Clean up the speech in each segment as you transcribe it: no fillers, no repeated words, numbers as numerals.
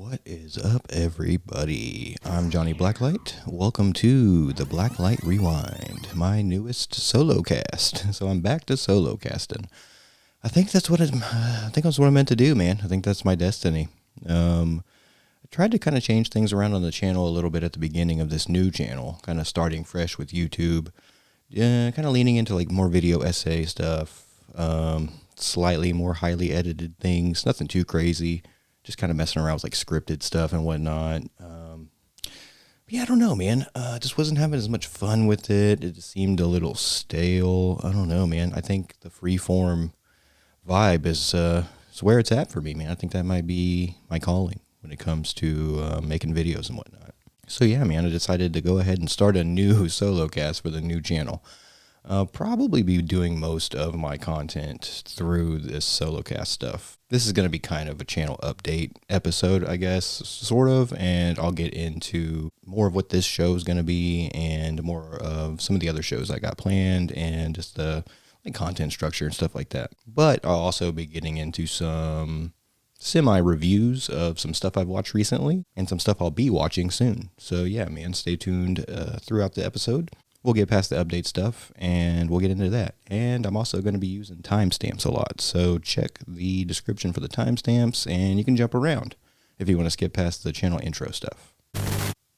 What is up, everybody? I'm Johnny Blacklight. Welcome to the Blacklight Rewind, my newest solo cast. So I'm back to solo casting. I think that's what that's what I'm meant to do, man. I think that's my destiny. I tried to kind of change things around on the channel a little bit at the beginning of this new channel, kind of starting fresh with YouTube. Yeah, kind of leaning into like more video essay stuff, slightly more highly edited things, nothing too crazy. Just kind of messing around with like scripted stuff and whatnot. Yeah, I don't know, man. Just wasn't having as much fun with it. It just seemed a little stale. I don't know, man. I think the freeform vibe is where it's at for me, man. I think that might be my calling when it comes to making videos and whatnot. So yeah, man, I decided to go ahead and start a new solo cast for the new channel. I'll probably be doing most of my content through this solo cast stuff. This is going to be kind of a channel update episode, I guess, sort of, and I'll get into more of what this show is going to be and more of some of the other shows I got planned and just the content structure and stuff like that. But I'll also be getting into some semi-reviews of some stuff I've watched recently and some stuff I'll be watching soon. So yeah, man, stay tuned throughout the episode. We'll get past the update stuff and we'll get into that. And I'm also going to be using timestamps a lot. So check the description for the timestamps and you can jump around if you want to skip past the channel intro stuff.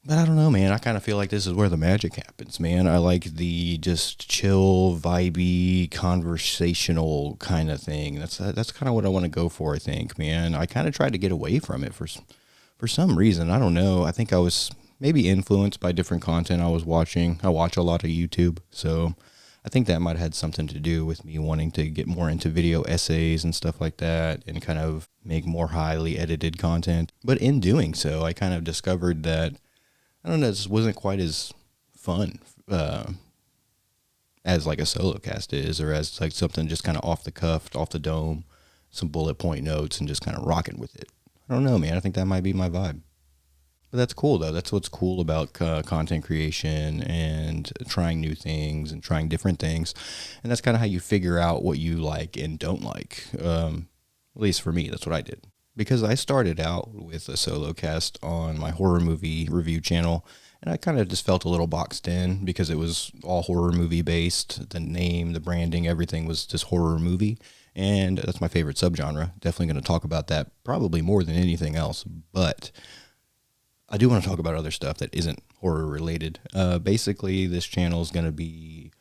But I don't know, man. I kind of feel like this is where the magic happens, man. I like the just chill, vibey, conversational kind of thing. That's kind of what I want to go for, I think, man. I kind of tried to get away from it for some reason. I don't know. I think I was maybe influenced by different content I was watching. I watch a lot of YouTube, so I think that might have had something to do with me wanting to get more into video essays and stuff like that and kind of make more highly edited content. But in doing so, I kind of discovered that, I don't know, this wasn't quite as fun as like a solo cast is, or as like something just kind of off the cuff, off the dome, some bullet point notes and just kind of rocking with it. I don't know, man. I think that might be my vibe. But that's cool, though. That's what's cool about content creation and trying new things and trying different things. And that's kind of how you figure out what you like and don't like. At least for me, that's what I did. Because I started out with a solo cast on my horror movie review channel. And I kind of just felt a little boxed in because it was all horror movie based. The name, the branding, everything was just horror movie. And that's my favorite subgenre. Definitely going to talk about that probably more than anything else. But I do want to talk about other stuff that isn't horror related. Basically, this channel is going to be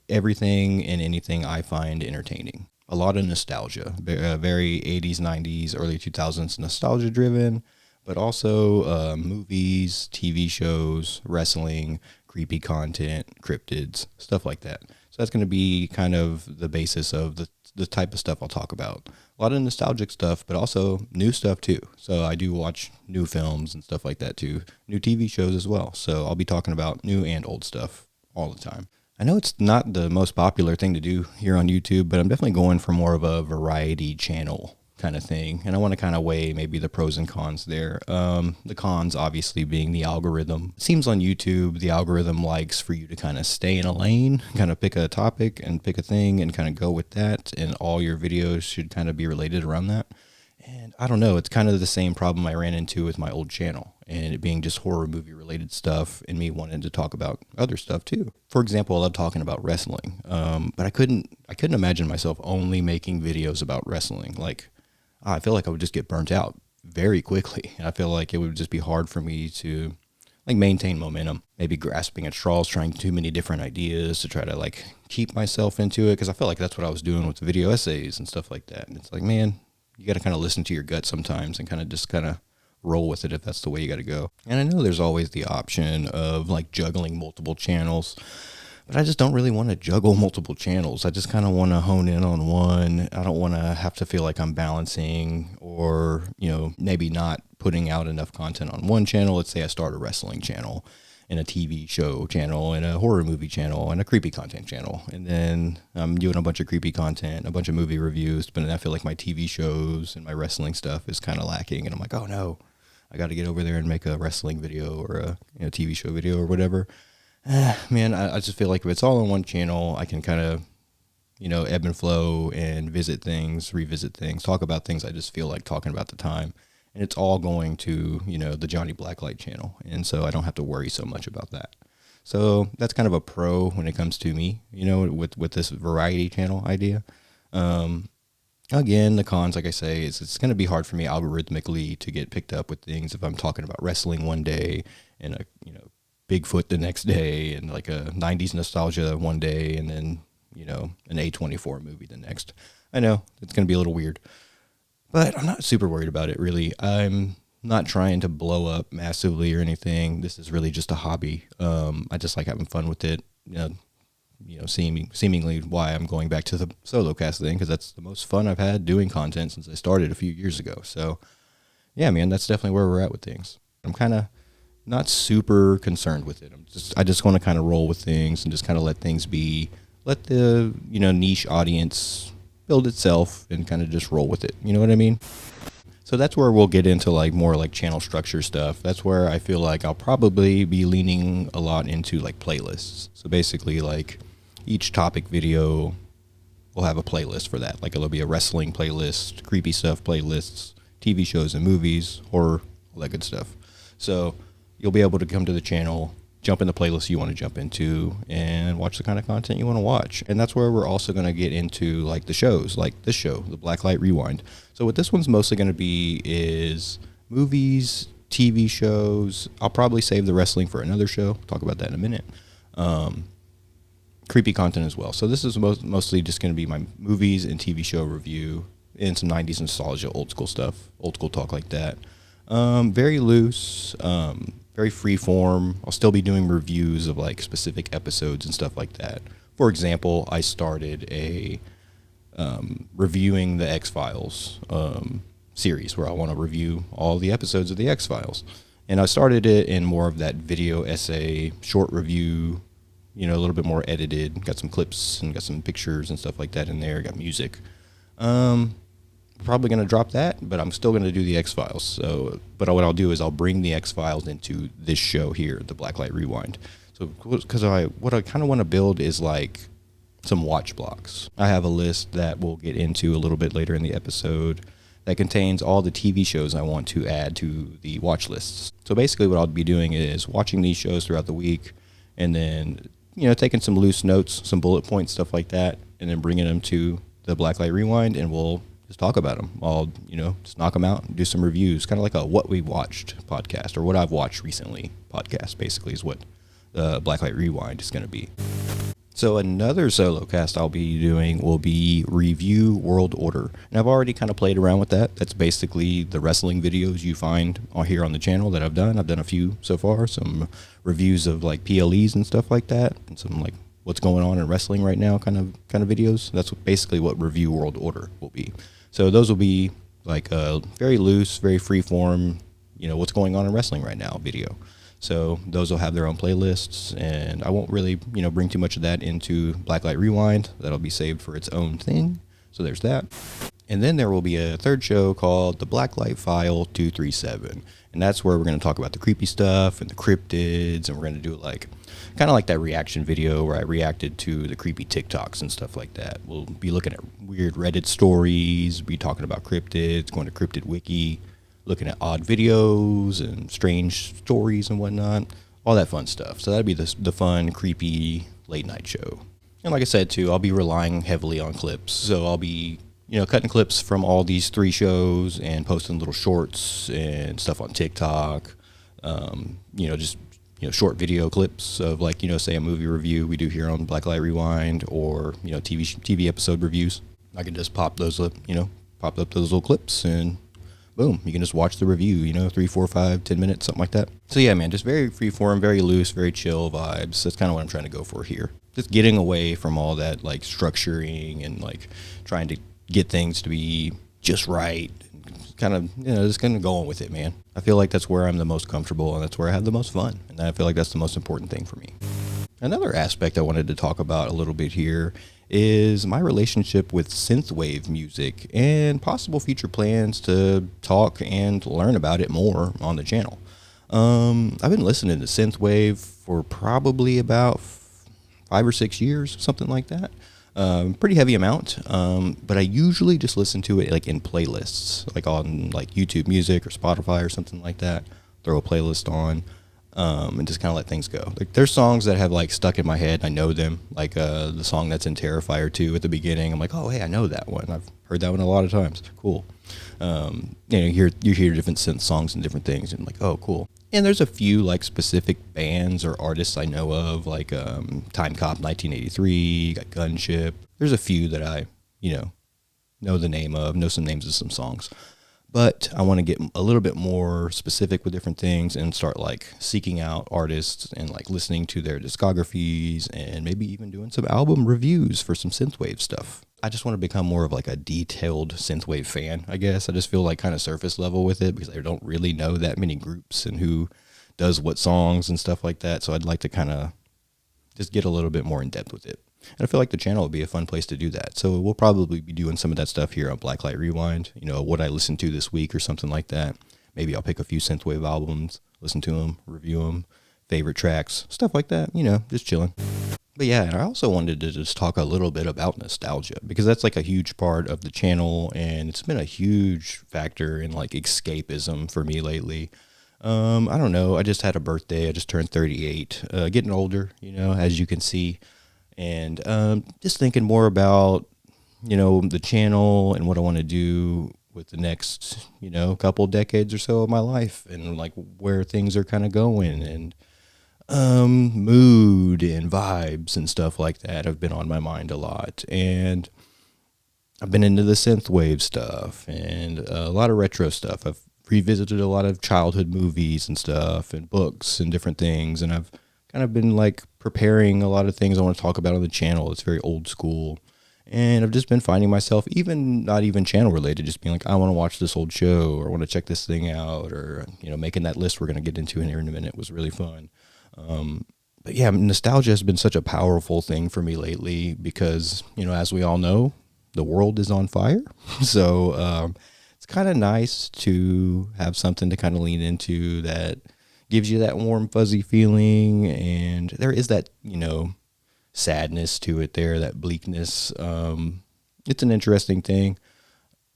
everything and anything I find entertaining. A lot of nostalgia, very 80s, 90s, early 2000s nostalgia driven, but also movies, TV shows, wrestling, creepy content, cryptids, stuff like that. So that's going to be kind of the basis of the type of stuff I'll talk about. A lot of nostalgic stuff, but also new stuff too. So I do watch new films and stuff like that too. New TV shows as well. So I'll be talking about new and old stuff all the time. I know it's not the most popular thing to do here on YouTube, but I'm definitely going for more of a variety channel kind of thing. And I want to kind of weigh maybe the pros and cons there. The cons obviously being the algorithm. It seems on YouTube, the algorithm likes for you to kind of stay in a lane, kind of pick a topic and pick a thing and kind of go with that. And all your videos should kind of be related around that. And I don't know, it's kind of the same problem I ran into with my old channel and it being just horror movie related stuff and me wanting to talk about other stuff too. For example, I love talking about wrestling. But I couldn't imagine myself only making videos about wrestling. Like, I feel like I would just get burnt out very quickly. I feel like it would just be hard for me to like maintain momentum, maybe grasping at straws, trying too many different ideas to try to like keep myself into it. Cause I felt like that's what I was doing with the video essays and stuff like that. And it's like, man, you got to kind of listen to your gut sometimes and kind of roll with it if that's the way you got to go. And I know there's always the option of like juggling multiple channels, but I just don't really want to juggle multiple channels. I just kind of want to hone in on one. I don't want to have to feel like I'm balancing or, maybe not putting out enough content on one channel. Let's say I start a wrestling channel and a TV show channel and a horror movie channel and a creepy content channel. And then I'm doing a bunch of creepy content, a bunch of movie reviews, but then I feel like my TV shows and my wrestling stuff is kind of lacking. And I'm like, oh no, I got to get over there and make a wrestling video or a TV show video or whatever. Man, I just feel like if it's all on one channel, I can kind of, ebb and flow and visit things, revisit things, talk about things I just feel like talking about at the time. and it's all going to, the Johnny Blacklight channel. And so I don't have to worry so much about that. So that's kind of a pro when it comes to me, with this variety channel idea. Again, the cons, like I say, is it's going to be hard for me algorithmically to get picked up with things if I'm talking about wrestling one day and Bigfoot the next day, and like a 90s nostalgia one day, and then, an A24 movie the next. I know it's going to be a little weird, but I'm not super worried about it, really. I'm not trying to blow up massively or anything. This is really just a hobby. I just like having fun with it. Seemingly why I'm going back to the solo cast thing, because that's the most fun I've had doing content since I started a few years ago. So, yeah, man, that's definitely where we're at with things. I'm kind of not super concerned with it. I just want to kind of roll with things and just kind of let things be. Let the niche audience build itself and kind of just roll with it. You know what I mean? So that's where we'll get into like more like channel structure stuff. That's where I feel like I'll probably be leaning a lot into like playlists. So basically like each topic video will have a playlist for that. Like it'll be a wrestling playlist, creepy stuff playlists, TV shows and movies, horror, all that good stuff. So you'll be able to come to the channel, jump in the playlist you want to jump into, and watch the kind of content you want to watch. And that's where we're also going to get into like the shows, like this show, the Blacklight Rewind. So what this one's mostly going to be is movies, TV shows. I'll probably save the wrestling for another show. Talk about that in a minute. Creepy content as well. So this is mostly just going to be my movies and TV show review and some 90s nostalgia, old school stuff, old school talk like that. Very loose, very free form. I'll still be doing reviews of like specific episodes and stuff like that. For example, I started a reviewing the X-Files series where I want to review all the episodes of the X-Files. And I started it in more of that video essay, short review, a little bit more edited. Got some clips and got some pictures and stuff like that in there. Got music. Probably going to drop that, but I'm still going to do the X-Files. So, but what I'll do is I'll bring the X-Files into this show here, the Blacklight Rewind. So, because what I kind of want to build is like some watch blocks. I have a list that we'll get into a little bit later in the episode that contains all the TV shows I want to add to the watch lists. So basically what I'll be doing is watching these shows throughout the week and then, taking some loose notes, some bullet points, stuff like that, and then bringing them to the Blacklight Rewind, and we'll just talk about them. I'll, just knock them out and do some reviews, kind of like a what we watched podcast or what I've watched recently podcast, basically is what the Blacklight Rewind is going to be. So another solo cast I'll be doing will be Review World Order. And I've already kind of played around with that. That's basically the wrestling videos you find here on the channel that I've done. I've done a few so far, some reviews of like PLEs and stuff like that, and some like what's going on in wrestling right now kind of videos. That's basically what Review World Order will be. So those will be like a very loose, very free form, what's going on in wrestling right now video. So those will have their own playlists, and I won't really, bring too much of that into Blacklight Rewind. That'll be saved for its own thing. So there's that. And then there will be a third show called the Blacklight File 237. And that's where we're going to talk about the creepy stuff and the cryptids, and we're going to do like kind of like that reaction video where I reacted to the creepy TikToks and stuff like that. We'll be looking at weird Reddit stories, be talking about cryptids, going to Cryptid Wiki, looking at odd videos and strange stories and whatnot, all that fun stuff. So that'd be the fun, creepy late night show. And like I said too, I'll be relying heavily on clips. So I'll be, cutting clips from all these 3 shows and posting little shorts and stuff on TikTok. Short video clips of like, say a movie review we do here on Blacklight Rewind, or, TV episode reviews. I can just pop those up, pop up those little clips and boom, you can just watch the review, 3, 4, 5, 10 minutes, something like that. So yeah, man, just very freeform, very loose, very chill vibes. That's kind of what I'm trying to go for here. Just getting away from all that like structuring and like trying to get things to be just right. Kind of, just kind of going with it, man. I feel like that's where I'm the most comfortable, and that's where I have the most fun. And I feel like that's the most important thing for me. Another aspect I wanted to talk about a little bit here is my relationship with synthwave music and possible future plans to talk and learn about it more on the channel. I've been listening to synthwave for probably about 5 or 6 years, something like that. Pretty heavy amount, but I usually just listen to it like in playlists, like on like YouTube Music or Spotify or something like that. Throw a playlist on, and just kind of let things go. Like there's songs that have like stuck in my head. I know them, like the song that's in Terrifier 2 at the beginning. I'm like, oh hey, I know that one. I've heard that one a lot of times. Cool. You hear different synth songs and different things, and I'm like, oh cool. And there's a few like specific bands or artists I know of, like Time Cop 1983, got Gunship. There's a few that I, know the name of, know some names of some songs. But I want to get a little bit more specific with different things and start like seeking out artists and like listening to their discographies and maybe even doing some album reviews for some synthwave stuff. I just want to become more of like a detailed synthwave fan, I guess. I just feel like kind of surface level with it because I don't really know that many groups and who does what songs and stuff like that. So I'd like to kind of just get a little bit more in depth with it. And I feel like the channel would be a fun place to do that. So we'll probably be doing some of that stuff here on Blacklight Rewind, what I listened to this week or something like that. Maybe I'll pick a few synthwave albums, listen to them, review them, favorite tracks, stuff like that, just chilling. But yeah, and I also wanted to just talk a little bit about nostalgia because that's like a huge part of the channel and it's been a huge factor in like escapism for me lately. I don't know. I just had a birthday. I just turned 38, getting older, as you can see. And just thinking more about, the channel and what I want to do with the next, couple decades or so of my life and like where things are kind of going and mood and vibes and stuff like that have been on my mind a lot. And I've been into the synthwave stuff and a lot of retro stuff. I've revisited a lot of childhood movies and stuff and books and different things. And I've kind of been like preparing a lot of things I want to talk about on the channel. It's very old school. And I've just been finding myself, even not even channel related, just being like, I want to watch this old show or I want to check this thing out or, making that list we're going to get into here in a minute was really fun. But yeah, nostalgia has been such a powerful thing for me lately because, as we all know, the world is on fire. So it's kind of nice to have something to kind of lean into that gives you that warm, fuzzy feeling. And there is that, sadness to it there, that bleakness. It's an interesting thing.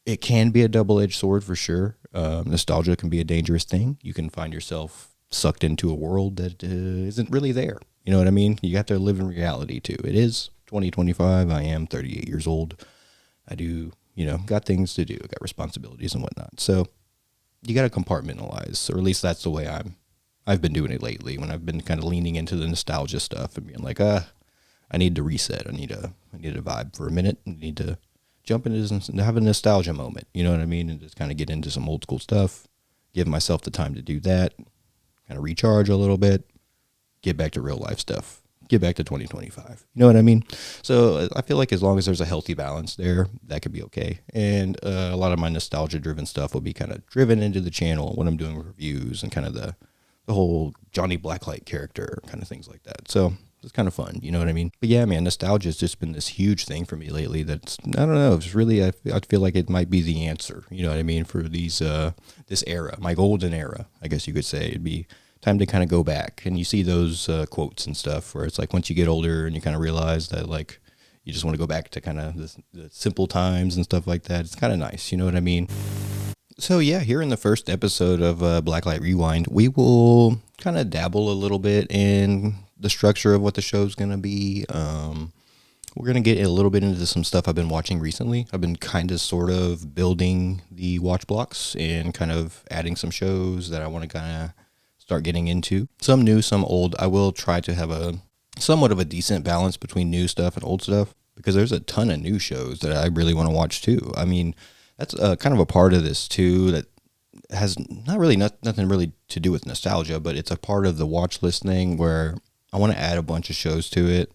It can be a double-edged sword for sure. Nostalgia can be a dangerous thing. You can find yourself sucked into a world that isn't really there. You know what I mean? You have to live in reality too. It is 2025. I am 38 years old. I do, got things to do. I got responsibilities and whatnot. So you got to compartmentalize, or at least that's the way I've been doing it lately when I've been kind of leaning into the nostalgia stuff and being like, I need to reset. I need to vibe for a minute. I need to jump into this and have a nostalgia moment. You know what I mean? And just kind of get into some old school stuff, give myself the time to do that, kind of recharge a little bit, get back to real life stuff, get back to 2025. You know what I mean? So I feel like as long as there's a healthy balance there, that could be okay. And a lot of my nostalgia driven stuff will be kind of driven into the channel when I'm doing reviews and kind of the whole Johnny Blacklight character, kind of things like that. So it's kind of fun, you know what I mean? But yeah, man, nostalgia has just been this huge thing for me lately that's, I don't know, it's really, I feel like it might be the answer, you know what I mean, for these, this era, my golden era, I guess you could say. It'd be time to kind of go back. And you see those quotes and stuff where it's like once you get older and you kind of realize that like you just want to go back to kind of the simple times and stuff like that. It's kind of nice, you know what I mean? So yeah, here in the first episode of Blacklight Rewind, we will kind of dabble a little bit in the structure of what the show's going to be. We're going to get a little bit into some stuff I've been watching recently. I've been kind of sort of building the watch blocks and kind of adding some shows that I want to kind of start getting into. Some new, some old. I will try to have a somewhat of a decent balance between new stuff and old stuff because there's a ton of new shows that I really want to watch too. I mean, that's kind of a part of this too that has not really nothing really to do with nostalgia, but it's a part of the watch list thing where I want to add a bunch of shows to it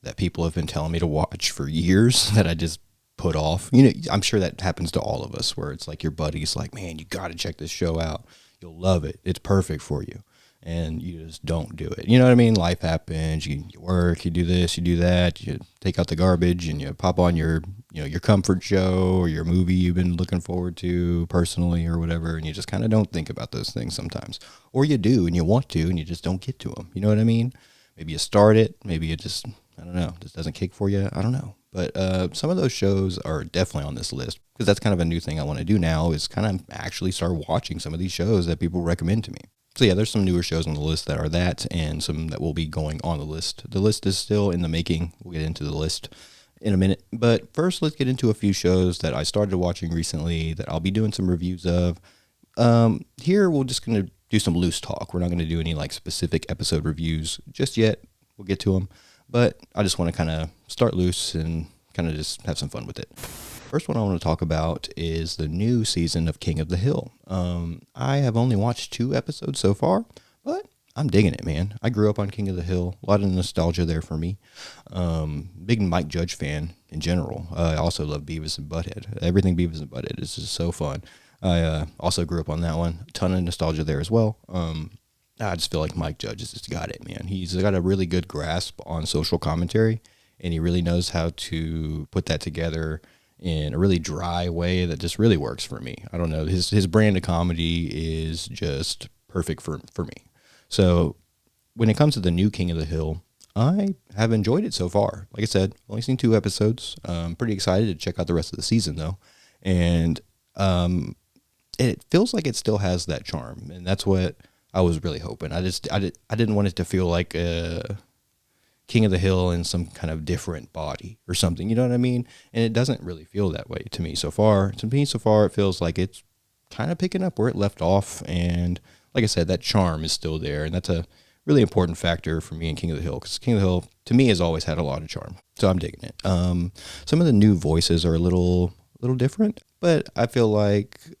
that people have been telling me to watch for years that I just put off. You know, I'm sure that happens to all of us where it's like your buddy's like, man, you got to check this show out. You'll love it. It's perfect for you. And you just don't do it. You know what I mean? Life happens. You work, you do this, you do that. You take out the garbage and you pop on your comfort show or your movie you've been looking forward to personally or whatever. And you just kind of don't think about those things sometimes. Or you do and you want to and you just don't get to them. You know what I mean? Maybe you start it. Maybe it just, I don't know, just doesn't kick for you. I don't know. But some of those shows are definitely on this list because that's kind of a new thing I want to do now is kind of actually start watching some of these shows that people recommend to me. So yeah, there's some newer shows on the list that are that and some that will be going on the list. The list is still in the making. We'll get into the list in a minute. But first, let's get into a few shows that I started watching recently that I'll be doing some reviews of. Here, we're just going to do some loose talk. We're not going to do any like specific episode reviews just yet. We'll get to them. But I just want to kind of start loose and kind of just have some fun with it. First one I want to talk about is the new season of King of the Hill. I have only watched 2 episodes so far, but I'm digging it, man. I grew up on King of the Hill. A lot of nostalgia there for me. Big Mike Judge fan in general. I also love Beavis and Butthead. Everything Beavis and Butthead is just so fun. I also grew up on that one. A ton of nostalgia there as well. I just feel like Mike Judge has just got it, man. He's got a really good grasp on social commentary, and he really knows how to put that together in a really dry way that just really works for me. I don't know. His brand of comedy is just perfect for me. So when it comes to the new King of the Hill, I have enjoyed it so far. Like I said, only seen 2 episodes. I'm pretty excited to check out the rest of the season, though. And it feels like it still has that charm, and that's what I was really hoping. I didn't want it to feel like King of the Hill in some kind of different body or something. You know what I mean? And it doesn't really feel that way to me so far. To me so far, it feels like it's kind of picking up where it left off. And like I said, that charm is still there. And that's a really important factor for me in King of the Hill because King of the Hill, to me, has always had a lot of charm. So I'm digging it. Some of the new voices are a little different, but I feel like it's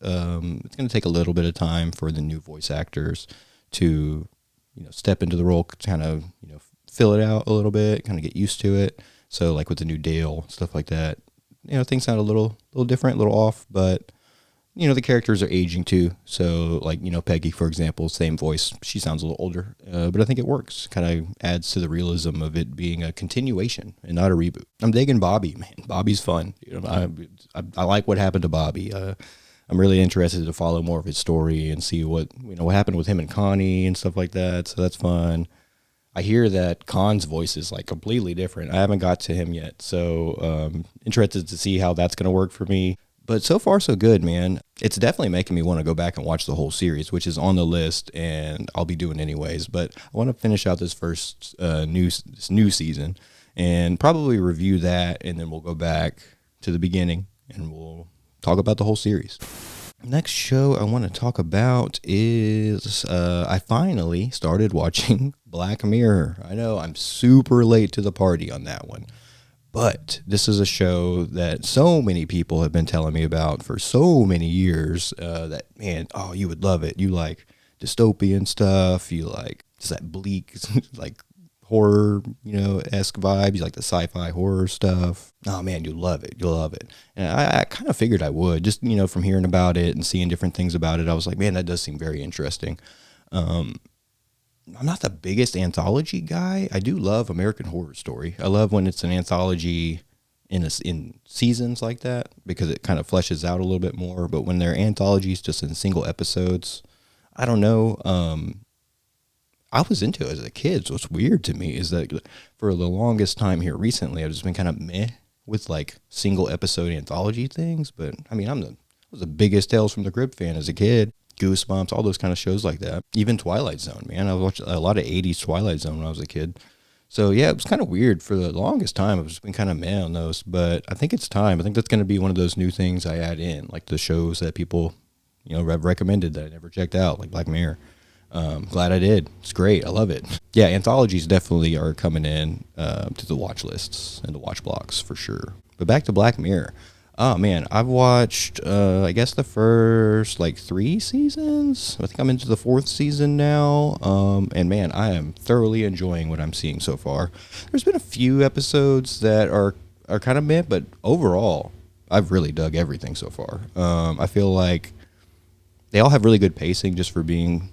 going to take a little bit of time for the new voice actors to, step into the role, kind of, fill it out a little bit, kind of get used to it. So like with the new Dale, stuff like that, things sound a little different, a little off, but the characters are aging too. So like, Peggy, for example, same voice, she sounds a little older, but I think it works. Kind of adds to the realism of it being a continuation and not a reboot. I'm digging Bobby, man. Bobby's fun. I like what happened to Bobby. I'm really interested to follow more of his story and see what happened with him and Connie and stuff like that. So that's fun. I hear that Khan's voice is like completely different. I haven't got to him yet, so interested to see how that's going to work for me. But so far, so good, man. It's definitely making me want to go back and watch the whole series, which is on the list, and I'll be doing anyways. But I want to finish out this first new season and probably review that, and then we'll go back to the beginning and we'll talk about the whole series. Next show I want to talk about is I finally started watching Black Mirror. I know I'm super late to the party on that one. But this is a show that so many people have been telling me about for so many years that, man, oh, you would love it. You like dystopian stuff. You like just that bleak, like horror, esque vibe. You like the sci-fi horror stuff. Oh, man, you'll love it. You'll love it. And I kind of figured I would. Just, from hearing about it and seeing different things about it, I was like, man, that does seem very interesting. I'm not the biggest anthology guy. I do love American Horror Story. I love when it's an anthology in seasons like that because it kind of fleshes out a little bit more. But when they're anthologies just in single episodes, I don't know. I was into it as a kid. So what's weird to me is that for the longest time here recently, I've just been kind of meh with like single episode anthology things. But I mean, I was the biggest Tales from the Crypt fan as a kid. Goosebumps, all those kind of shows like that. Even Twilight Zone, man. I watched a lot of 80s Twilight Zone when I was a kid. So, yeah, it was kind of weird for the longest time. I've just been kind of meh on those. But I think it's time. I think that's going to be one of those new things I add in, like the shows that people, have recommended that I never checked out, like Black Mirror. Glad I did. It's great. I love it. Yeah, anthologies definitely are coming in to the watch lists and the watch blocks for sure. But back to Black Mirror. Oh, man, I've watched, I guess, the first, 3 seasons. I think I'm into the 4th season now. And, man, I am thoroughly enjoying what I'm seeing so far. There's been a few episodes that are kind of meh, but overall, I've really dug everything so far. I feel like they all have really good pacing just for being,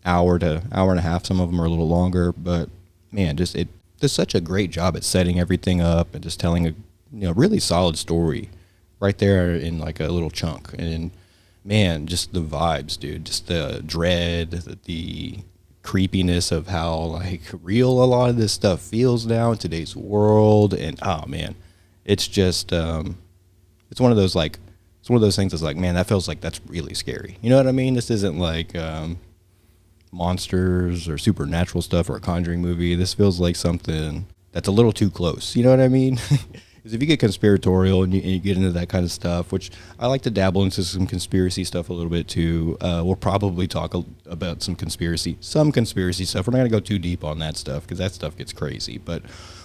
hour to hour and a half. Some of them are a little longer. But, man, it does such a great job at setting everything up and just telling a really solid story right there in like a little chunk. And man, just the vibes, dude, just the dread, the creepiness of how like real a lot of this stuff feels now in today's world. And oh man, It's just it's one of those like it's one of those things that's like, man, that feels like that's really scary. You know what I mean? This isn't like monsters or supernatural stuff or a Conjuring movie. This feels like something that's a little too close. You know what I mean? Because if you get conspiratorial and you get into that kind of stuff, which I like to dabble into some conspiracy stuff a little bit too. We'll probably talk about some conspiracy stuff. We're not going to go too deep on that stuff because that stuff gets crazy. But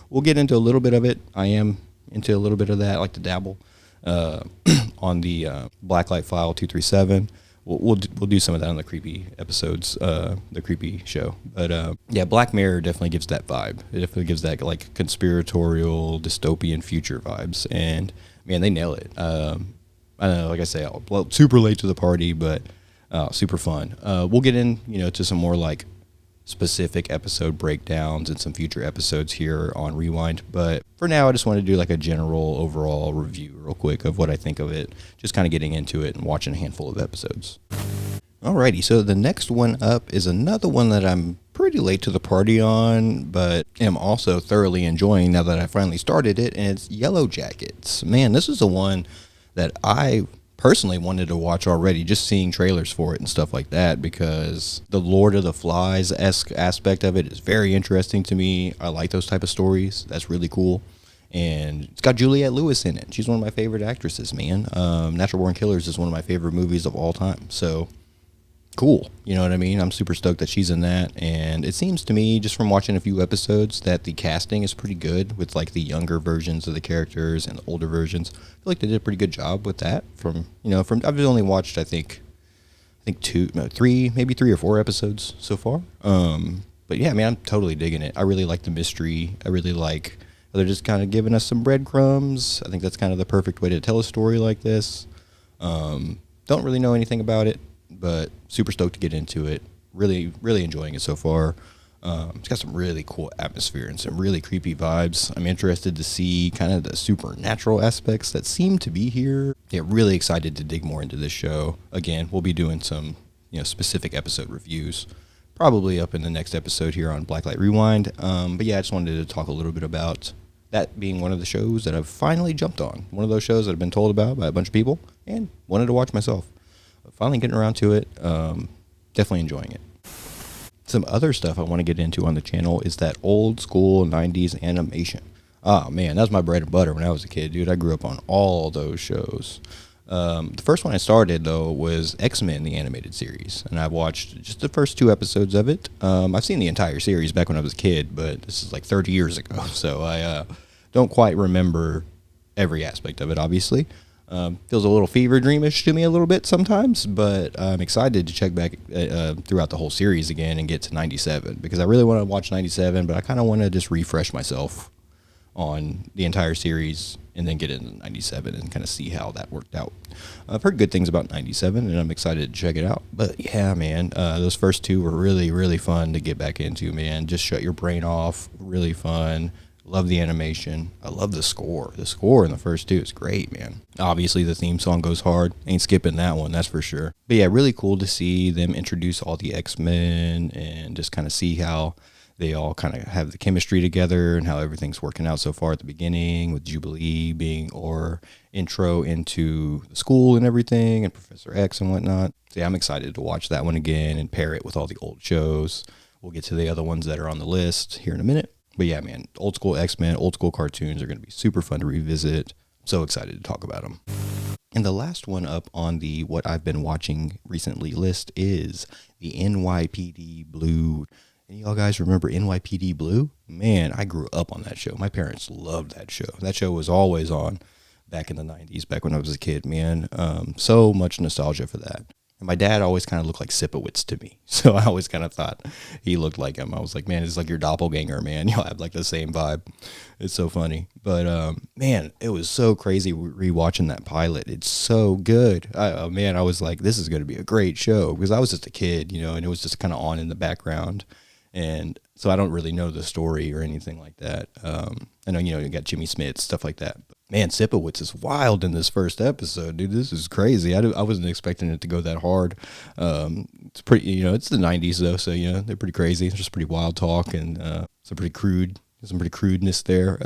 we'll get into a little bit of it. I am into a little bit of that. I like to dabble on the Blacklight File 237. We'll do some of that on the creepy episodes, the creepy show. But yeah, Black Mirror definitely gives that vibe. It definitely gives that like conspiratorial, dystopian future vibes. And man, they nail it. I don't know, like I say, super late to the party, but super fun. We'll get in, to some more like specific episode breakdowns and some future episodes here on Rewind. But for now, I just want to do like a general overall review real quick of what I think of it, just kind of getting into it and watching a handful of episodes. Alrighty, so the next one up is another one that I'm pretty late to the party on, but am also thoroughly enjoying now that I finally started it, and it's Yellow Jackets. Man, this is the one that I personally wanted to watch already, just seeing trailers for it and stuff like that, because the Lord of the Flies-esque aspect of it is very interesting to me. I like those type of stories. That's really cool. And it's got Juliette Lewis in it. She's one of my favorite actresses, man. Natural Born Killers is one of my favorite movies of all time. So cool. You know what I mean? I'm super stoked that she's in that. And it seems to me, just from watching a few episodes, that the casting is pretty good with like the younger versions of the characters and the older versions. I feel like they did a pretty good job with that. From I've only watched I think three or four episodes so far. But yeah, man, I'm totally digging it. I really like the mystery. I really like they're just kind of giving us some breadcrumbs. I think that's kind of the perfect way to tell a story like this. Don't really know anything about it, but super stoked to get into it. Really, really enjoying it so far. It's got some really cool atmosphere and some really creepy vibes. I'm interested to see kind of the supernatural aspects that seem to be here. Yeah, really excited to dig more into this show. Again, we'll be doing some specific episode reviews, probably up in the next episode here on Blacklight Rewind. But yeah, I just wanted to talk a little bit about that being one of the shows that I've finally jumped on. One of those shows that I've been told about by a bunch of people and wanted to watch myself. Finally getting around to it. Definitely enjoying it. Some other stuff I want to get into on the channel is that old school 90s animation. Oh man, that was my bread and butter when I was a kid, dude. I grew up on all those shows. The first one I started, though, was X-Men, the animated series. And I've watched just the first 2 episodes of it. I've seen the entire series back when I was a kid, but this is like 30 years ago. So I don't quite remember every aspect of it, obviously. Feels a little fever dreamish to me a little bit sometimes, but I'm excited to check back throughout the whole series again and get to 97, because I really want to watch 97, but I kind of want to just refresh myself on the entire series and then get into 97 and kind of see how that worked out. I've heard good things about 97 and I'm excited to check it out. But yeah, man, those first 2 were really, really fun to get back into, man. Just shut your brain off. Really fun. Love the animation. I love the score. The score in the first 2 is great, man. Obviously, the theme song goes hard. Ain't skipping that one, that's for sure. But yeah, really cool to see them introduce all the X-Men and just kind of see how they all kind of have the chemistry together and how everything's working out so far at the beginning, with Jubilee being our intro into the school and everything, and Professor X and whatnot. So yeah, I'm excited to watch that one again and pair it with all the old shows. We'll get to the other ones that are on the list here in a minute. But yeah, man, old school X-Men, old school cartoons are going to be super fun to revisit. I'm so excited to talk about them. And the last one up on the what I've been watching recently list is the NYPD Blue. Any of y'all guys remember NYPD Blue? Man, I grew up on that show. My parents loved that show. That show was always on back in the 90s, back when I was a kid, man. So much nostalgia for that. And my dad always kind of looked like Sipowicz to me. So I always kind of thought he looked like him. I was like, man, it's like your doppelganger, man. Y'all have like the same vibe. It's so funny. But, man, it was so crazy rewatching that pilot. It's so good. I was like, this is going to be a great show. Because I was just a kid, and it was just kind of on in the background. And so I don't really know the story or anything like that. I know, you got Jimmy Smith, stuff like that. But man, Sipowicz is wild in this first episode, dude. This is crazy. I wasn't expecting it to go that hard. It's pretty, it's the 90s though. So, they're pretty crazy. It's just pretty wild talk and some pretty crudeness there.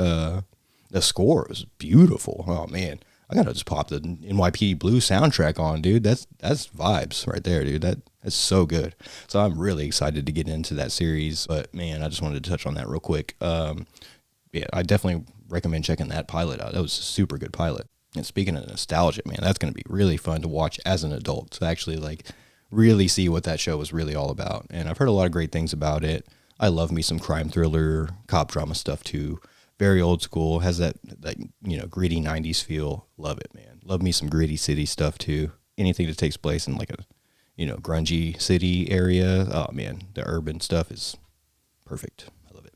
The score was beautiful. Oh man, I gotta just pop the NYPD Blue soundtrack on, dude. That's vibes right there, dude. That's so good. So I'm really excited to get into that series. But man, I just wanted to touch on that real quick. Yeah, I definitely recommend checking that pilot out. That was a super good pilot. And speaking of nostalgia, man, that's gonna be really fun to watch as an adult. To actually like really see what that show was really all about. And I've heard a lot of great things about it. I love me some crime thriller, cop drama stuff too. Very old school, has that gritty 90s feel. Love it, man. Love me some gritty city stuff too. Anything that takes place in like a grungy city area. Oh man, the urban stuff is perfect. I love it.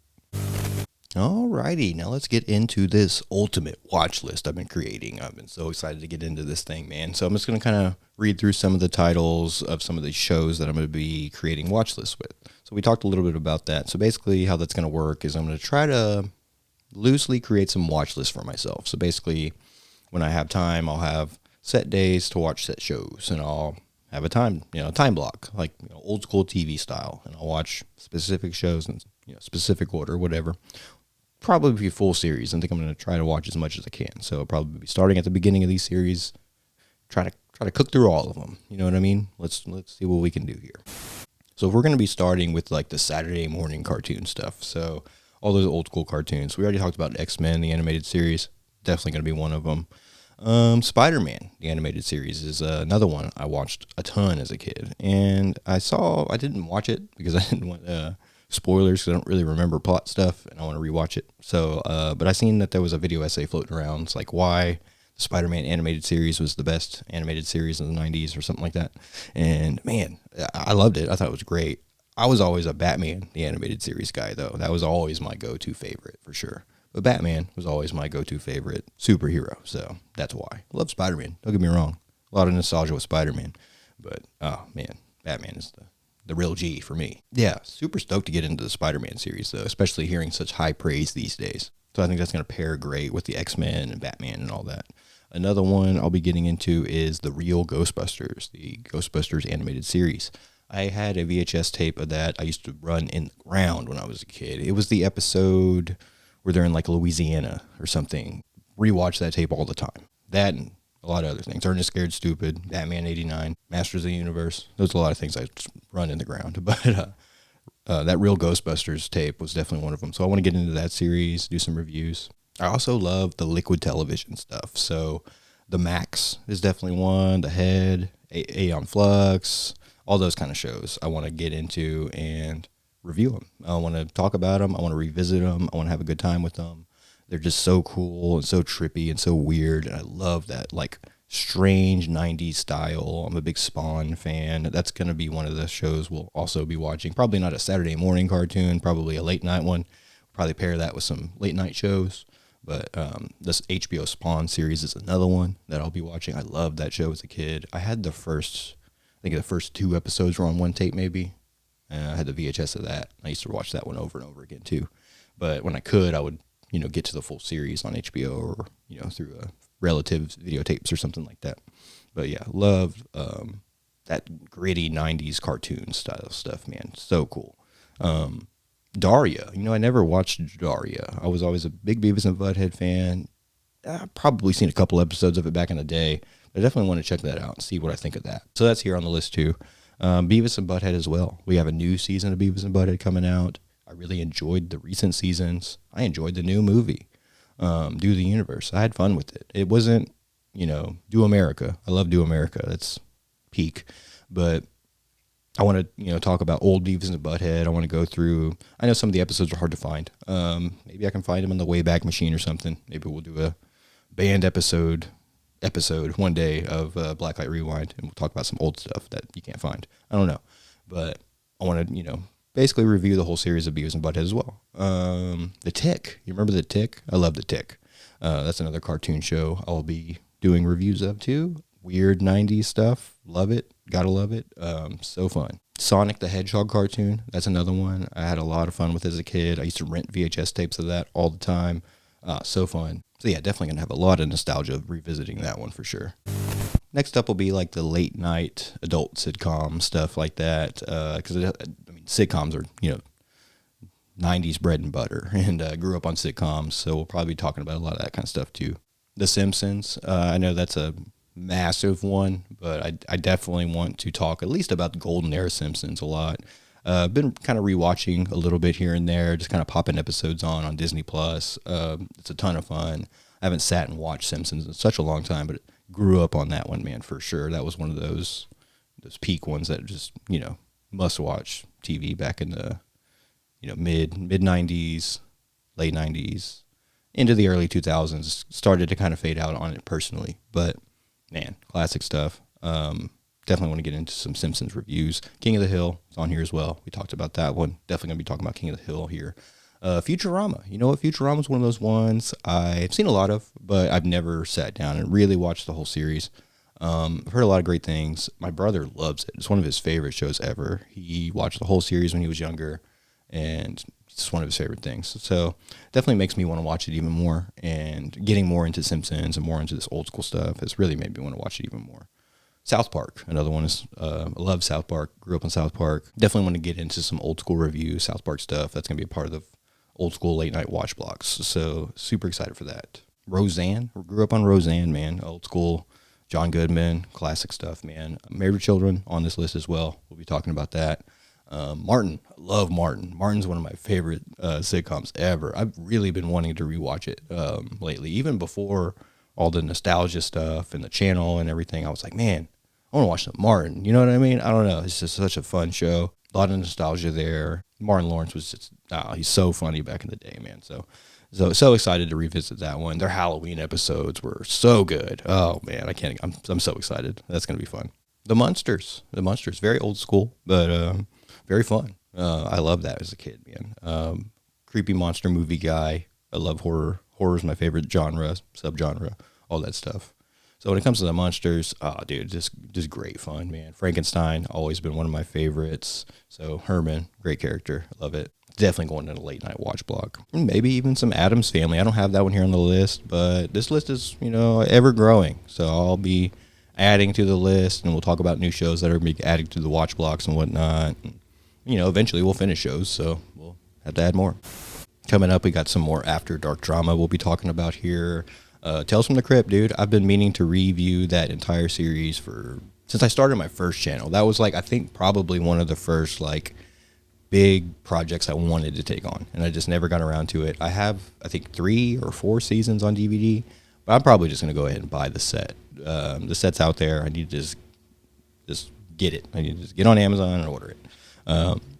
Alrighty, now let's get into this ultimate watch list I've been creating. I've been so excited to get into this thing, man. So I'm just going to kind of read through some of the titles of some of the shows that I'm going to be creating watch lists with. So we talked a little bit about that. So basically how that's going to work is I'm going to try to loosely create some watch lists for myself. So basically when I have time, I'll have set days to watch set shows, and I'll have a time block, like old school TV style, and I'll watch specific shows in specific order, whatever. Probably be full series. I think I'm going to try to watch as much as I can. So I'll probably be starting at the beginning of these series, try to cook through all of them. You know what I mean? Let's see what we can do here. So if we're going to be starting with like the Saturday morning cartoon stuff. So all those old school cartoons. We already talked about X-Men, the animated series. Definitely going to be one of them. Spider-Man, the animated series, is another one I watched a ton as a kid. And I didn't watch it because I didn't want spoilers, because I don't really remember plot stuff and I want to rewatch it. So, but I seen that there was a video essay floating around. It's like why the Spider-Man animated series was the best animated series in the 90s or something like that. And man, I loved it. I thought it was great. I was always a Batman, the animated series guy, though. That was always my go-to favorite for sure. But Batman was always my go-to favorite superhero. So that's why. I love Spider-Man. Don't get me wrong. A lot of nostalgia with Spider-Man. But, oh man, Batman is the real G for me. Yeah, super stoked to get into the Spider-Man series, though, especially hearing such high praise these days. So I think that's going to pair great with the X-Men and Batman and all that. Another one I'll be getting into is the Real Ghostbusters, the Ghostbusters animated series. I had a VHS tape of that I used to run in the ground when I was a kid. It was the episode where they're in like Louisiana or something. Rewatch that tape all the time. That and a lot of other things. Ernest Scared Stupid, Batman 89, Masters of the Universe. Those are a lot of things I just run in the ground. But that Real Ghostbusters tape was definitely one of them. So I want to get into that series, do some reviews. I also love the Liquid Television stuff. So the Max is definitely one. The Head, Aeon Flux, all those kind of shows I want to get into and review them. I want to talk about them. I want to revisit them. I want to have a good time with them. They're just so cool and so trippy and so weird. And I love that like strange 90s style. I'm a big Spawn fan. That's going to be one of the shows we'll also be watching. Probably not a Saturday morning cartoon, probably a late night one. Probably pair that with some late night shows. But this HBO Spawn series is another one that I'll be watching. I loved that show as a kid. I had the first 2 episodes were on one tape maybe. I had the VHS of that. I used to watch that one over and over again too. But when I could, I would, get to the full series on HBO or, through relative videotapes or something like that. But yeah, loved that gritty 90s cartoon style stuff, man. So cool. Daria, I never watched Daria. I was always a big Beavis and Butthead fan. I've probably seen a couple episodes of it back in the day. I definitely want to check that out and see what I think of that. So that's here on the list too. Beavis and Butthead as well. We have a new season of Beavis and Butthead coming out. I really enjoyed the recent seasons. I enjoyed the new movie, Do the Universe. I had fun with it. It wasn't, Do America. I love Do America. That's peak. But I want to, talk about old Beavis and Butthead. I want to go through. I know some of the episodes are hard to find. Maybe I can find them in the Wayback Machine or something. Maybe we'll do a band episode one day of Blacklight Rewind, and we'll talk about some old stuff that you can't find. I don't know, but I want to, basically review the whole series of Beavis and Butthead as well. The Tick. You remember The Tick? I love The Tick. That's another cartoon show I'll be doing reviews of too. Weird 90s stuff. Love it. Gotta love it. So fun. Sonic the Hedgehog cartoon. That's another one I had a lot of fun with as a kid. I used to rent VHS tapes of that all the time. So fun. So yeah, definitely going to have a lot of nostalgia revisiting that one for sure. Next up will be like the late night adult sitcom stuff like that. Because sitcoms are, 90s bread and butter, and grew up on sitcoms, so we'll probably be talking about a lot of that kind of stuff too. The Simpsons, I know that's a massive one, but I definitely want to talk at least about the golden era Simpsons a lot. Been kind of rewatching a little bit here and there, just kind of popping episodes on Disney Plus. It's a ton of fun. I haven't sat and watched Simpsons in such a long time, but grew up on that one, man, for sure. That was one of those peak ones that just, must watch TV back in the, mid 90s, late 90s, into the early 2000s. Started to kind of fade out on it personally, but man, classic stuff. Definitely want to get into some Simpsons reviews. King of the Hill is on here as well. We talked about that one. Definitely going to be talking about King of the Hill here. Futurama. You know what? Futurama is one of those ones I've seen a lot of, but I've never sat down and really watched the whole series. I've heard a lot of great things. My brother loves it. It's one of his favorite shows ever. He watched the whole series when he was younger, and it's one of his favorite things. So definitely makes me want to watch it even more, and getting more into Simpsons and more into this old school stuff has really made me want to watch it even more. South Park, another one is, I love South Park, grew up in South Park. Definitely want to get into some old school reviews, South Park stuff. That's going to be a part of the old school late night watch blocks. So super excited for that. Roseanne, grew up on Roseanne, man. Old school, John Goodman, classic stuff, man. Married with Children on this list as well. We'll be talking about that. Martin, I love Martin. Martin's one of my favorite sitcoms ever. I've really been wanting to rewatch it lately, even before all the nostalgia stuff and the channel and everything. I was like, man, I want to watch some Martin. You know what I mean? I don't know. It's just such a fun show. A lot of nostalgia there. Martin Lawrence was just, he's so funny back in the day, man. So excited to revisit that one. Their Halloween episodes were so good. Oh man, I'm so excited. That's going to be fun. The Munsters, very old school, but very fun. I love that as a kid, man. Creepy monster movie guy. I love horror. Horror is my favorite genre, subgenre, all that stuff. So when it comes to the Munsters, dude, just great fun, man. Frankenstein, always been one of my favorites. So Herman, great character. I love it. Definitely going to a late night watch block. Maybe even some Addams Family. I don't have that one here on the list, but this list is, ever growing. So I'll be adding to the list, and we'll talk about new shows that are being added to the watch blocks and whatnot. And, eventually we'll finish shows, so we'll have to add more. Coming up, we got some more After Dark drama we'll be talking about here. Tales from the Crypt, dude. I've been meaning to review that entire series since I started my first channel. That was I think probably one of the first big projects I wanted to take on, and I just never got around to it. I have, I think, 3 or 4 seasons on DVD, but I'm probably just going to go ahead and buy the set. The set's out there. I need to just get it. I need to just get on Amazon and order it.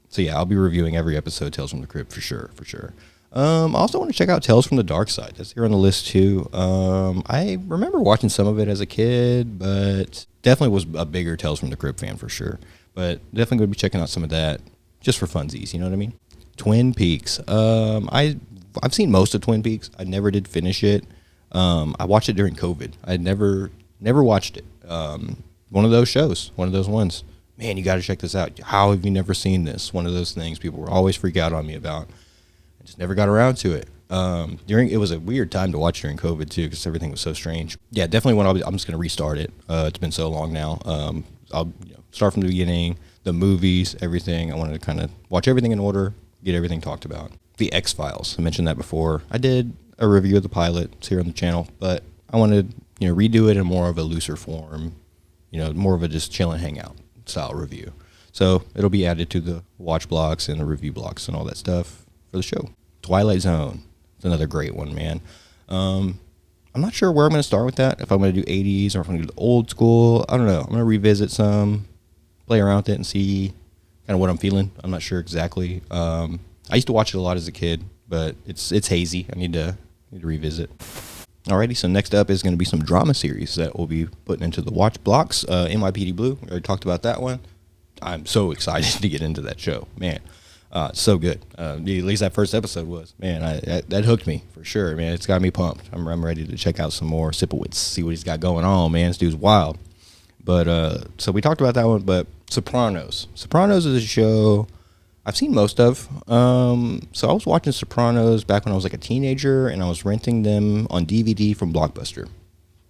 So yeah, I'll be reviewing every episode Tales from the Crypt for sure. I also want to check out Tales from the Dark Side. That's here on the list too. I remember watching some of it as a kid, but definitely was a bigger Tales from the Crypt fan for sure. But definitely going to be checking out some of that just for funsies, you know what I mean? Twin Peaks. I've seen most of Twin Peaks. I never did finish it. I watched it during COVID. I never watched it. One of those shows, one of those ones. Man, you got to check this out. How have you never seen this? One of those things people were always freak out on me about. I just never got around to it. It was a weird time to watch during COVID too, because everything was so strange. Yeah, definitely I'm just going to restart it. It's been so long now. I'll start from the beginning, the movies, everything. I wanted to kind of watch everything in order, get everything talked about. The X-Files, I mentioned that before. I did a review of the pilot. It's here on the channel, but I wanted redo it in more of a looser form, more of a just chill and hang out style review. So it'll be added to the watch blocks and the review blocks and all that stuff for the show. Twilight Zone. It's another great one, man. I'm not sure where I'm going to start with that. If I'm going to do 80s or if I'm going to do the old school. I don't know. I'm going to revisit some, play around with it and see kind of what I'm feeling. I'm not sure exactly. I used to watch it a lot as a kid, but it's hazy. I need to revisit. Alrighty, so next up is going to be some drama series that we'll be putting into the watch blocks. NYPD Blue, we already talked about that one. I'm so excited to get into that show, man. It's so good. At least that first episode was, man. That hooked me for sure, man. It's got me pumped. I'm ready to check out some more Sipowicz, see what he's got going on, man. This dude's wild. But so we talked about that one. But Sopranos. Sopranos is a show I've seen most of. So I was watching Sopranos back when I was a teenager, and I was renting them on DVD from Blockbuster.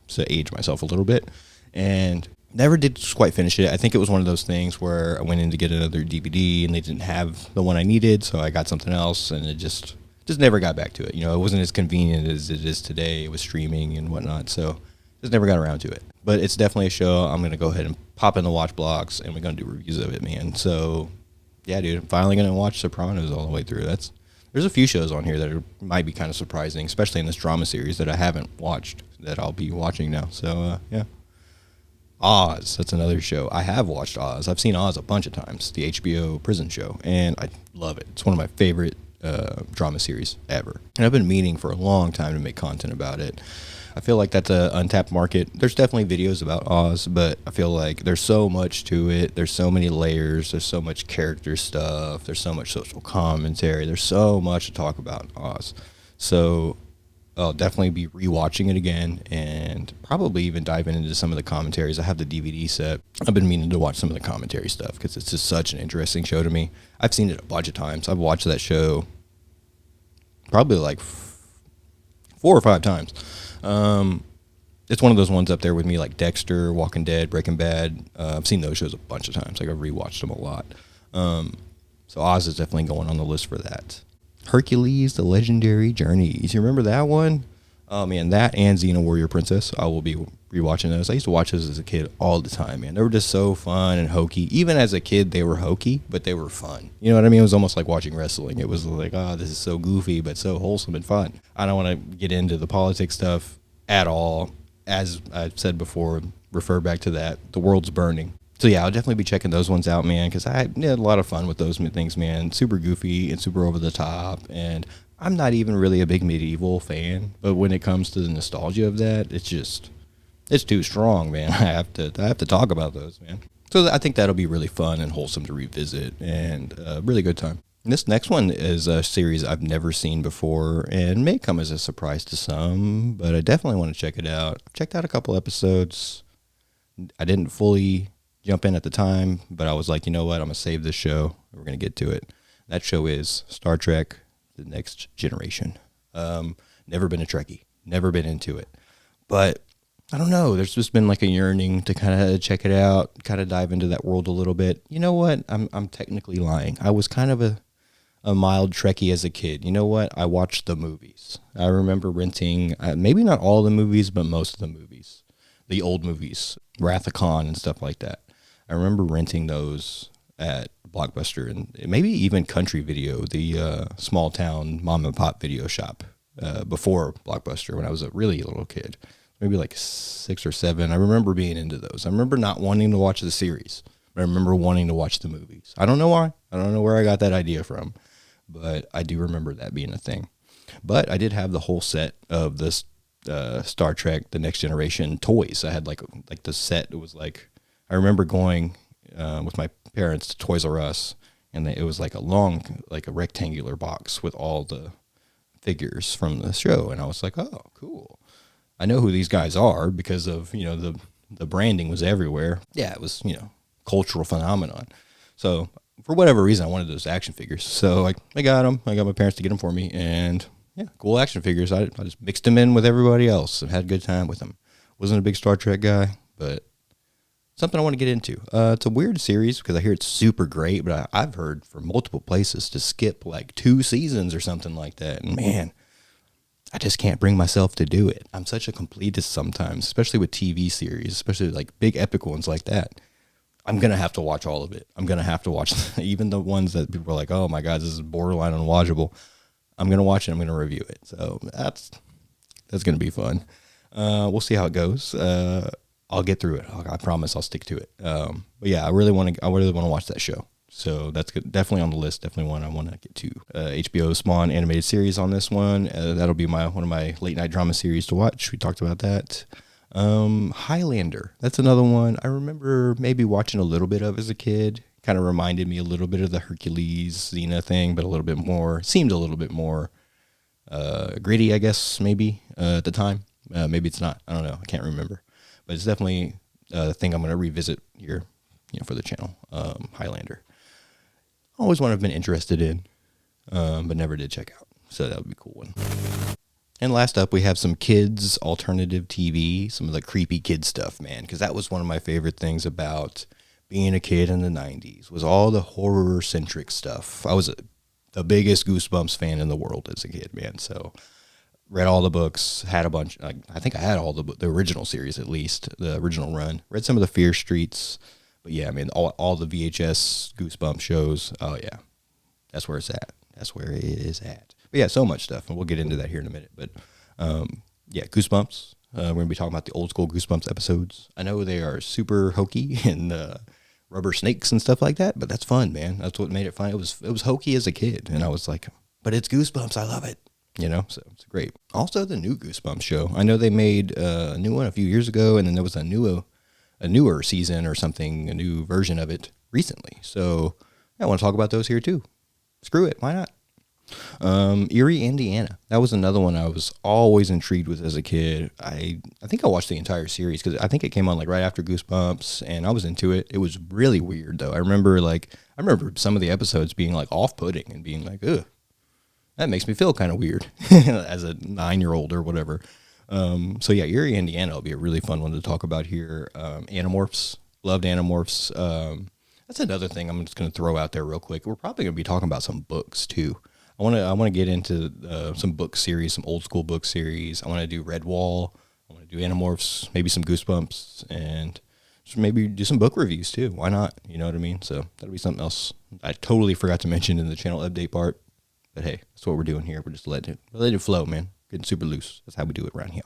So age myself a little bit. And Never did quite finish it. I think it was one of those things where I went in to get another DVD and they didn't have the one I needed, so I got something else, and it just never got back to it. It wasn't as convenient as it is today with streaming and whatnot, so just never got around to it. But it's definitely a show I'm going to go ahead and pop in the watch blocks, and we're going to do reviews of it, man. So, yeah, dude, I'm finally going to watch Sopranos all the way through. There's a few shows on here that might be kind of surprising, especially in this drama series that I haven't watched that I'll be watching now. So, yeah. Oz, that's another show. I have watched Oz. I've seen Oz a bunch of times, the HBO prison show, and I love it. It's one of my favorite drama series ever. And I've been meaning for a long time to make content about it. I feel like that's an untapped market. There's definitely videos about Oz, but I feel like there's so much to it. There's so many layers. There's so much character stuff. There's so much social commentary. There's so much to talk about Oz. So I'll definitely be rewatching it again and probably even diving into some of the commentaries. I have the DVD set. I've been meaning to watch some of the commentary stuff because it's just such an interesting show to me. I've seen it a bunch of times. I've watched that show probably like 4 or 5 times. It's one of those ones up there with me like Dexter, Walking Dead, Breaking Bad. I've seen those shows a bunch of times. Like I've rewatched them a lot. So Oz is definitely going on the list for that. Hercules, The Legendary Journeys. You remember that one? Oh, man, that and Xena Warrior Princess. I will be rewatching those. I used to watch those as a kid all the time, man. They were just so fun and hokey. Even as a kid, they were hokey, but they were fun. You know what I mean? It was almost like watching wrestling. It was like, oh, this is so goofy, but so wholesome and fun. I don't want to get into the politics stuff at all. As I've said before, refer back to that. The world's burning. So, yeah, I'll definitely be checking those ones out, man, because I had a lot of fun with those things, man. Super goofy and super over the top. And I'm not even really a big medieval fan, but when it comes to the nostalgia of that, it's too strong, man. I have to talk about those, man. So I think that'll be really fun and wholesome to revisit and a really good time. And this next one is a series I've never seen before and may come as a surprise to some, but I definitely want to check it out. I've checked out a couple episodes. I didn't fully jump in at the time, but I was like, you know what? I'm going to save this show. We're going to get to it. That show is Star Trek, The Next Generation. Never been a Trekkie. Never been into it. But I don't know. There's just been like a yearning to kind of check it out, kind of dive into that world a little bit. You know what? I'm technically lying. I was kind of a mild Trekkie as a kid. You know what? I watched the movies. I remember renting, maybe not all the movies, but most of the movies. The old movies, Wrath of Khan and stuff like that. I remember renting those at Blockbuster and maybe even Country Video, the small town mom and pop video shop before Blockbuster when I was a really little kid, maybe like 6 or 7. I remember being into those. I remember not wanting to watch the series, but I remember wanting to watch the movies. I don't know why. I don't know where I got that idea from, but I do remember that being a thing. But I did have the whole set of this Star Trek, The Next Generation toys. I had like the set. It was like, I remember going with my parents to Toys R Us, and it was like a rectangular box with all the figures from the show. And I was like, oh, cool. I know who these guys are because of, the branding was everywhere. Yeah, it was, cultural phenomenon. So for whatever reason, I wanted those action figures. So I got them. I got my parents to get them for me. And yeah, cool action figures. I just mixed them in with everybody else and had a good time with them. Wasn't a big Star Trek guy, but something I want to get into. It's a weird series because I hear it's super great, but I've heard from multiple places to skip like 2 seasons or something like that. And man, I just can't bring myself to do it. I'm such a completist sometimes, especially with TV series, especially like big epic ones like that. I'm going to have to watch all of it. I'm going to have to watch even the ones that people are like, oh my God, this is borderline unwatchable. I'm going to watch it. I'm going to review it. So that's going to be fun. We'll see how it goes. I'll get through it. I promise I'll stick to it. But yeah, I really want to watch that show. So that's good. Definitely on the list. Definitely one I want to get to. HBO Spawn animated series on this one. That'll be one of my late night drama series to watch. We talked about that. Highlander. That's another one I remember maybe watching a little bit of as a kid. Kind of reminded me a little bit of the Hercules Xena thing, but seemed a little bit more gritty, I guess, maybe at the time. Maybe it's not. I don't know. I can't remember. But it's definitely a thing I'm going to revisit here, for the channel. Highlander. Always one I've been interested in, but never did check out. So that would be a cool one. And last up, we have some kids alternative TV, some of the creepy kid stuff, man, because that was one of my favorite things about being a kid in the 90s was all the horror centric stuff. I was the biggest Goosebumps fan in the world as a kid, man. So read all the books, had a bunch. I think I had all the original series, at least the original run. Read some of the Fear Streets, but yeah, I mean all the VHS Goosebumps shows. Oh yeah, that's where it's at. That's where it is at. But yeah, so much stuff, and we'll get into that here in a minute. But yeah, Goosebumps. We're gonna be talking about the old school Goosebumps episodes. I know they are super hokey and rubber snakes and stuff like that, but that's fun, man. That's what made it fun. It was hokey as a kid, and I was like, but it's Goosebumps. I love it. So it's great. Also, the new Goosebumps show. I know they made a new one a few years ago, and then there was a newer season or something, a new version of it recently. So yeah, I want to talk about those here too. Screw it, why not? Erie, Indiana. That was another one I was always intrigued with as a kid. I think I watched the entire series because I think it came on like right after Goosebumps, and I was into it. It was really weird though. I remember some of the episodes being like off-putting and being like, ugh. That makes me feel kind of weird as a 9-year-old or whatever. So yeah, Erie, Indiana will be a really fun one to talk about here. Animorphs, loved Animorphs. That's another thing I'm just going to throw out there real quick. We're probably going to be talking about some books too. I want to get into some book series, some old school book series. I want to do Redwall. I want to do Animorphs, maybe some Goosebumps, and just maybe do some book reviews too. Why not? You know what I mean? So that'll be something else I totally forgot to mention in the channel update part. But hey, that's what we're doing here. We're just letting it flow, man. Getting super loose. That's how we do it around here.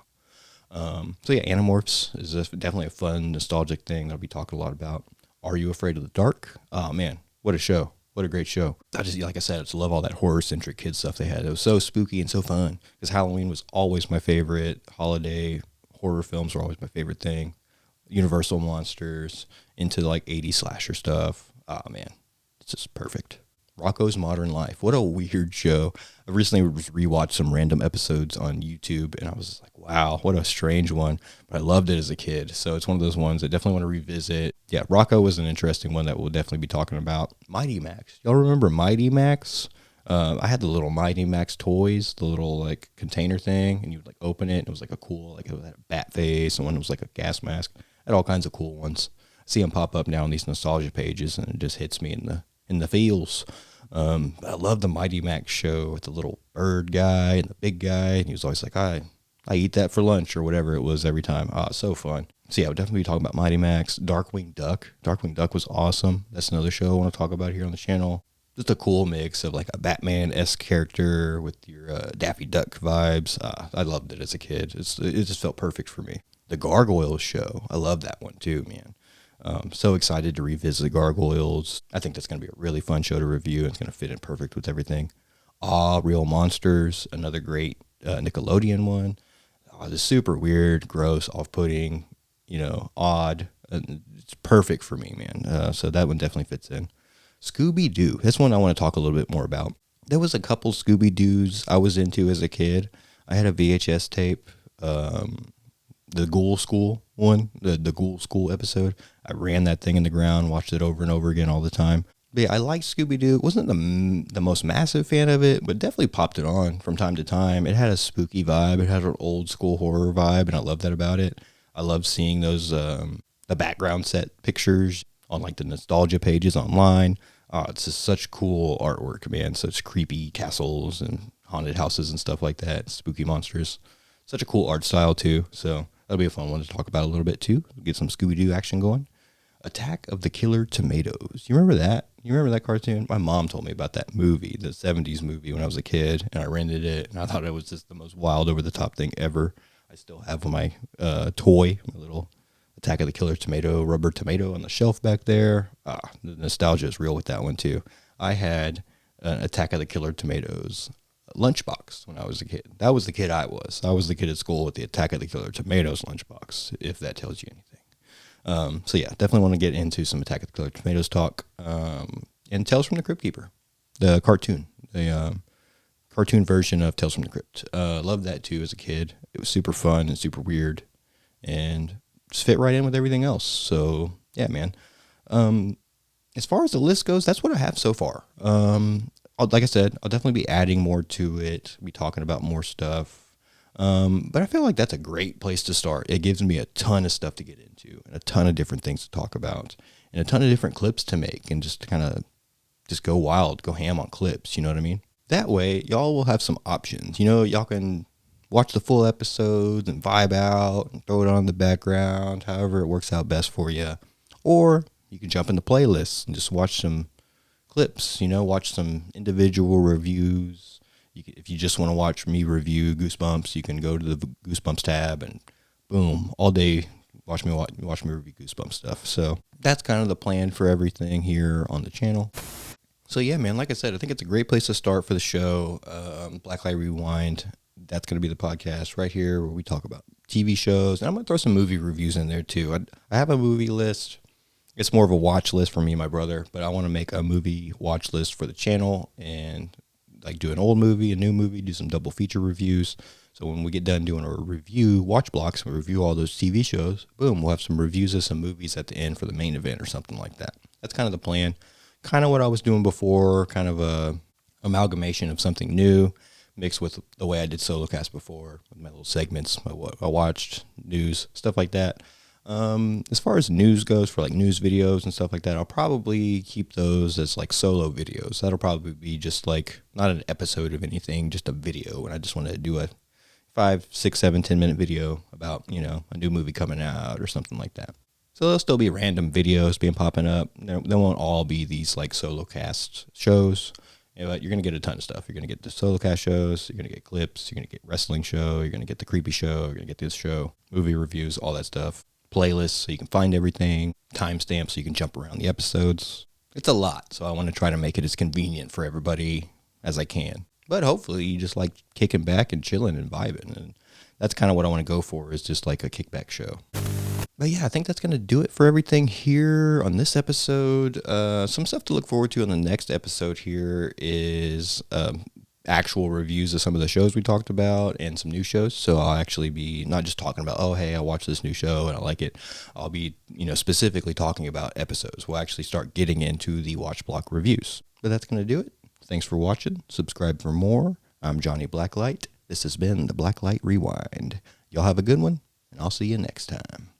So yeah, Animorphs is definitely a fun, nostalgic thing that I'll be talking a lot about. Are You Afraid of the Dark? Oh man, what a show. What a great show. Like I said, I just love all that horror-centric kid stuff they had. It was so spooky and so fun because Halloween was always my favorite. Holiday horror films were always my favorite thing. Universal monsters, into like 80s slasher stuff. Oh man, it's just perfect. Rocko's Modern Life. What a weird show. I recently rewatched some random episodes on YouTube, and I was like, wow, what a strange one. But I loved it as a kid. So it's one of those ones I definitely want to revisit. Yeah, Rocko was an interesting one that we'll definitely be talking about. Mighty Max. Y'all remember Mighty Max? I had the little Mighty Max toys, the little like container thing, and you would like open it, and it was like a cool, like it had a bat face, and one was like a gas mask. I had all kinds of cool ones. I see them pop up now on these nostalgia pages, and it just hits me in the feels. I love the Mighty Max show with the little bird guy and the big guy, and he was always like, I eat that for lunch or whatever it was every time. So fun. So yeah, we'll definitely be talking about Mighty Max. Darkwing Duck. Darkwing Duck was awesome. That's another show I want to talk about here on the channel. Just a cool mix of like a Batman-esque character with your Daffy Duck vibes. I loved it as a kid. It just felt perfect for me. The Gargoyles show. I love that one too, man. So excited to revisit Gargoyles. I think that's going to be a really fun show to review. It's going to fit in perfect with everything. Real Monsters, another great Nickelodeon one. It's super weird, gross, off-putting, odd. It's perfect for me, man. So that one definitely fits in. Scooby-Doo. That's one I want to talk a little bit more about. There was a couple Scooby-Doos I was into as a kid. I had a VHS tape. The Ghoul School one, the Ghoul School episode. I ran that thing in the ground, watched it over and over again all the time. But yeah, I liked Scooby-Doo. Wasn't the most massive fan of it, but definitely popped it on from time to time. It had a spooky vibe. It had an old school horror vibe, and I love that about it. I love seeing those the background set pictures on like the nostalgia pages online. It's just such cool artwork, man. Such creepy castles and haunted houses and stuff like that. Spooky monsters. Such a cool art style too. So that'll be a fun one to talk about a little bit too. Get some Scooby-Doo action going. Attack of the Killer Tomatoes. You remember that? You remember that cartoon? My mom told me about that movie, the 70s movie when I was a kid, and I rented it, and I thought it was just the most wild, over-the-top thing ever. I still have my toy, my little Attack of the Killer Tomato, rubber tomato on the shelf back there. The nostalgia is real with that one too. I had an Attack of the Killer Tomatoes lunchbox when I was a kid. That was the kid I was. I was the kid at school with the Attack of the Killer Tomatoes lunchbox, if that tells you anything. So yeah, definitely want to get into some Attack of the Killer Tomatoes talk. And Tales from the Crypt Keeper, the cartoon, cartoon version of Tales from the Crypt. Loved that too as a kid. It was super fun and super weird, and just fit right in with everything else. So yeah, man. As far as the list goes, that's what I have so far. Like I said, I'll definitely be adding more to it. Be talking about more stuff. But I feel like that's a great place to start. It gives me a ton of stuff to get into and a ton of different things to talk about and a ton of different clips to make and just kind of just go wild, go ham on clips. You know what I mean? That way, y'all will have some options. You know, y'all can watch the full episodes and vibe out and throw it on in the background, however it works out best for you. Or you can jump in the playlist and just watch some clips, you know, watch some individual reviews. If you just want to watch me review Goosebumps, you can go to the Goosebumps tab and boom, all day watch me review Goosebumps stuff. So that's kind of the plan for everything here on the channel. So yeah, man, like I said, I think it's a great place to start for the show. Blacklight Rewind. That's going to be the podcast right here where we talk about TV shows. And I'm going to throw some movie reviews in there too. I have a movie list. It's more of a watch list for me and my brother, but I want to make a movie watch list for the channel and like do an old movie, a new movie, do some double feature reviews. So when we get done doing our review watch blocks, we review all those TV shows, boom, we'll have some reviews of some movies at the end for the main event or something like that. That's kind of the plan. Kind of what I was doing before, kind of a amalgamation of something new mixed with the way I did solo cast before with my little segments, what I watched, news, stuff like that. As far as news goes for like news videos and stuff like that, I'll probably keep those as like solo videos. That'll probably be just like not an episode of anything, just a video. And I just want to do a 5, 6, 7, 10-minute video about, you know, a new movie coming out or something like that. So there'll still be random videos popping up. They won't all be these like solo cast shows. You know, you're going to get a ton of stuff. You're going to get the solo cast shows. You're going to get clips. You're going to get wrestling show. You're going to get the creepy show. You're going to get this show, movie reviews, all that stuff. Playlists so you can find everything. Timestamps so you can jump around the episodes. It's a lot. So I want to try to make it as convenient for everybody as I can. But hopefully you just like kicking back and chilling and vibing. And that's kind of what I want to go for, is just like a kickback show. But yeah, I think that's going to do it for everything here on this episode. Some stuff to look forward to on the next episode here is actual reviews of some of the shows we talked about and some new shows. So I'll actually be not just talking about, oh, hey, I watched this new show and I like it. I'll be, you know, specifically talking about episodes. We'll actually start getting into the watch block reviews. But that's going to do it. Thanks for watching. Subscribe for more. I'm Johnny Blacklight. This has been the Blacklight Rewind. Y'all have a good one, and I'll see you next time.